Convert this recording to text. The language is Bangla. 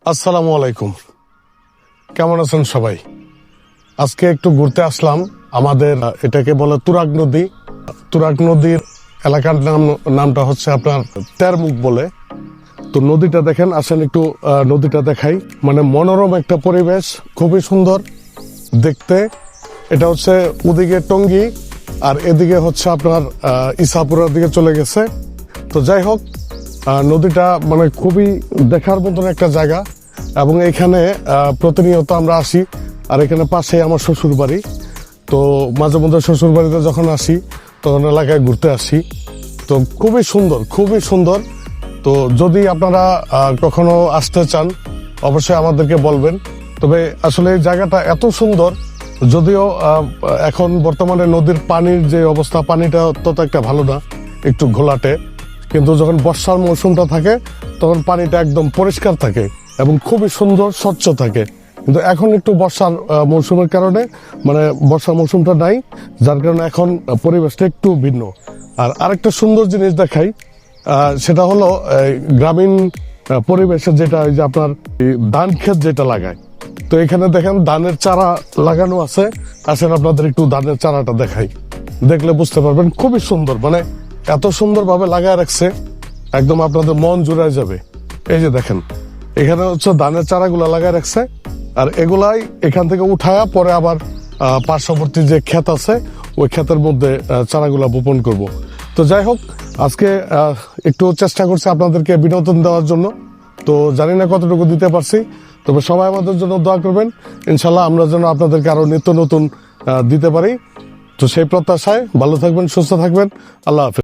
আসসালামু আলাইকুম। কেমন আছেন সবাই? আজকে একটু ঘুরতে আসলাম। আমাদের এটাকে বলে তুরাগ নদী। তুরাগ নদীর এলাকার নামটা হচ্ছে আপনার তেরমুখ বলে। তো নদীটা দেখেন, আসেন একটু নদীটা দেখাই। মানে মনোরম একটা পরিবেশ, খুবই সুন্দর দেখতে। এটা হচ্ছে ওদিকে টঙ্গী আর এদিকে হচ্ছে আপনার ইসাপুরের দিকে চলে গেছে। তো যাই হোক, নদীটা মানে খুবই দেখার মতন একটা জায়গা এবং এখানে প্রতিনিয়ত আমরা আসি। আর এখানে পাশে আমার শ্বশুর বাড়ি। তো মাঝে মধ্যে শ্বশুর বাড়িতে যখন আসি তখন এলাকায় ঘুরতে আসি। তো খুবই সুন্দর, খুবই সুন্দর। তো যদি আপনারা কখনো আসতে চান অবশ্যই আমাদেরকে বলবেন। তবে আসলে এই জায়গাটা এত সুন্দর, যদিও এখন বর্তমানে নদীর পানির যে অবস্থা, পানিটা তত একটা ভালো না, একটু ঘোলাটে। কিন্তু যখন বর্ষার মৌসুমটা থাকে তখন পানিটা একদম পরিষ্কার থাকে এবং খুবই সুন্দর স্বচ্ছ থাকে। কিন্তু এখন একটু বর্ষার মৌসুমের কারণে, মানে বর্ষার মৌসুমটা নাই, যার কারণে এখন পরিবেশটা একটু ভিন্ন। আর আরেকটা সুন্দর জিনিস দেখাই, সেটা হলো গ্রামীণ পরিবেশে যেটা, ওই যে আপনার ধান ক্ষেত যেটা লাগায়। তো এখানে দেখেন ধানের চারা লাগানো আছে। আসেন আপনাদের একটু ধানের চারাটা দেখাই, দেখলে বুঝতে পারবেন। খুবই সুন্দর, মানে এত সুন্দর ভাবে লাগায় রাখছে, একদম আপনাদের মন জুড়ায় যাবে। এই যে দেখেন, এখানে হচ্ছে ধানের চারাগুলা লাগায় রাখছে। আর এগুলাই এখান থেকে উঠায়া পরে আবার পার্শ্ববর্তী যে ক্ষেত আছে ওই ক্ষেতের মধ্যে চারাগুলা বপন করব। তো যাই হোক, আজকে একটু চেষ্টা করছি আপনাদেরকে বিনোদন দেওয়ার জন্য। তো জানি না কতটুকু দিতে পারছি, তবে সবাই আমাদের জন্য দোয়া করবেন। ইনশাল্লাহ আমরা যেন আপনাদেরকে আরো নিত্য নতুন দিতে পারি। তো সেই প্রত্যাশায় ভালো থাকবেন, সুস্থ থাকবেন। আল্লাহ হাফেজ।